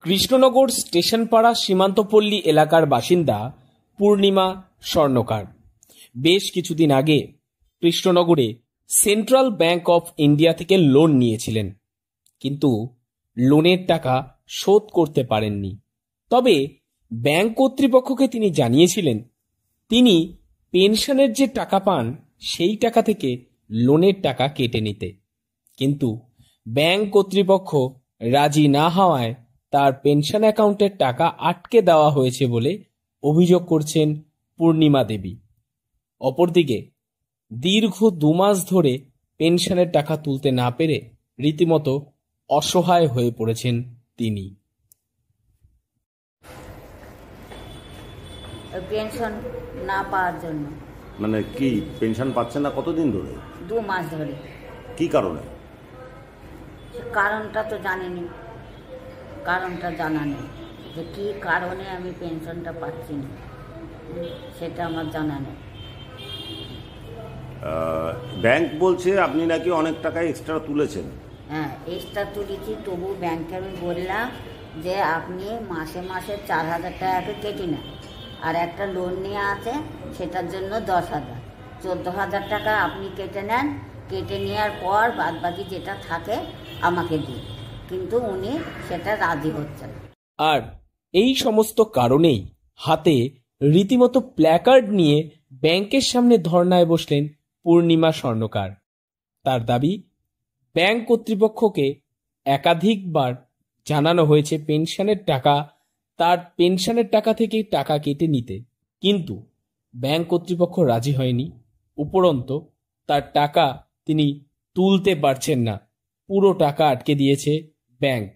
কৃষ্ণনগর স্টেশনপাড়া সীমান্তপল্লী এলাকার বাসিন্দা পূর্ণিমা স্বর্ণকার বেশ কিছুদিন আগে কৃষ্ণনগরে সেন্ট্রাল ব্যাংক অফ ইন্ডিয়া থেকে লোন নিয়েছিলেন, কিন্তু লোনের টাকা শোধ করতে পারেননি। তবে ব্যাংক কর্তৃপক্ষকে তিনি জানিয়েছিলেন তিনি পেনশনের যে টাকা পান সেই টাকা থেকে লোনের টাকা কেটে নিতে, কিন্তু ব্যাংক কর্তৃপক্ষ রাজি না হওয়ায় তার পেনশন অ্যাকাউন্টের টাকা আটকে দেওয়া হয়েছে বলে অভিযোগ করছেন পূর্ণিমা দেবী। অপরদিকে দীর্ঘ 2 মাস ধরে পেনশনের টাকা তুলতে না পেরে রীতিমতো অসহায় হয়ে পড়েছেন তিনি। পেনশন না পাওয়ার জন্য। মানে কি পেনশন পাচ্ছেন না কতদিন ধরে? 2 মাস ধরে। কি কারণে? কারণটা তো জানিনি, কারণটা জানা নেই যে কি কারণে আমি পেনশনটা পাচ্ছি না, সেটা আমার জানা নেই। ব্যাংক বলছে আপনি নাকি অনেক টাকা এক্সট্রা তুলেছেন। হ্যাঁ, এক্সট্রা তুলেছি, তবু ব্যাংকে আমি বললাম যে আপনি মাসে মাসে 4,000 টাকা কেটে নেন, আর একটা লোন নিয়ে আছে সেটার জন্য 10,000, 14,000 টাকা আপনি কেটে নেন, কেটে নেওয়ার পর বাদবাকি যেটা থাকে আমাকে দিন, কিন্তু উনি সেটা রাজি হচ্ছে না। আর এই সমস্ত কারণেই হাতে রীতিমতো প্ল্যাকার্ড নিয়ে ব্যাংকের সামনে ধর্নায় বসলেন পূর্ণিমা স্বর্ণকার। তার দাবি, ব্যাংক কর্তৃপক্ষকে একাধিকবার জানানো হয়েছে তার পেনশনের টাকা থেকে টাকা কেটে নিতে, কিন্তু ব্যাংক কর্তৃপক্ষ রাজি হয়নি। উপরন্তু তার টাকা তিনি তুলতে পারছেন না, পুরো টাকা আটকে দিয়েছে ব্যাংক।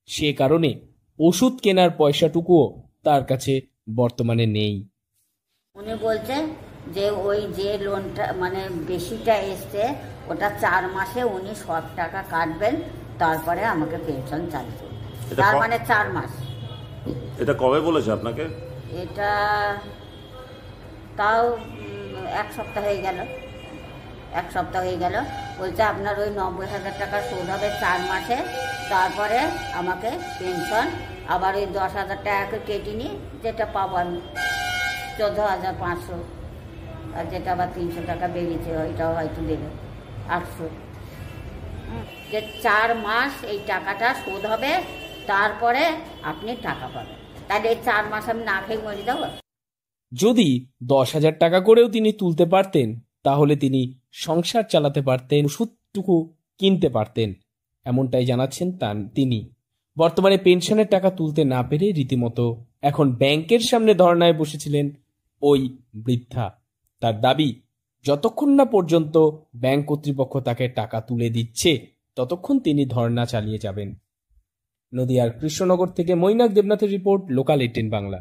সে কারণে ওষুধ কেনার পয়সাটুকুও তার কাছে বর্তমানে নেই। উনি বলছেন যে ওই যে লোনটা মানে বেশিটা এসছে ওটা 4 মাসে উনি সব টাকা কাটবেন, তারপরে আমাকে পেনশন চাইছে। তার মানে 4 মাস। এটা কবে বলেছে আপনাকে? এটা তাও 1 সপ্তাহ হয়ে গেল। 1 সপ্তাহ হয়ে গেল। বলছে আপনার ওই 90,000 টাকা শোধ হবে 4 মাসে, তারপরে আমাকে পেনশন আবার ওই 10,000 টাকা কেটে নিই, যেটা পাবো আমি 14,500, আর যেটা আবার 300 টাকা বেরিয়েছে ওইটাও হয়তো দেবে 800। যে 4 মাস এই টাকাটা শোধ হবে, তারপরে আপনি টাকা পাবেন। তাহলে এই 4 মাস আমি না খেয়ে মরে যাবো? যদি 10,000 টাকা করেও তিনি তুলতে পারতেন তাহলে তিনি সংসার চালাতে পারতেন, ওষুধটুকু কিনতে পারতেন, এমনটাই জানাচ্ছেন তিনি। বর্তমানে পেনশনের টাকা তুলতে না পেরে রীতিমতো এখন ব্যাংকের সামনে ধর্নায় বসেছিলেন ওই বৃদ্ধা। তার দাবি, যতক্ষণ না পর্যন্ত ব্যাংক কর্তৃপক্ষ তাকে টাকা তুলে দিচ্ছে ততক্ষণ তিনি ধর্না চালিয়ে যাবেন। নদিয়ার কৃষ্ণনগর থেকে মৈনাক দেবনাথের রিপোর্ট, লোকাল 18 বাংলা।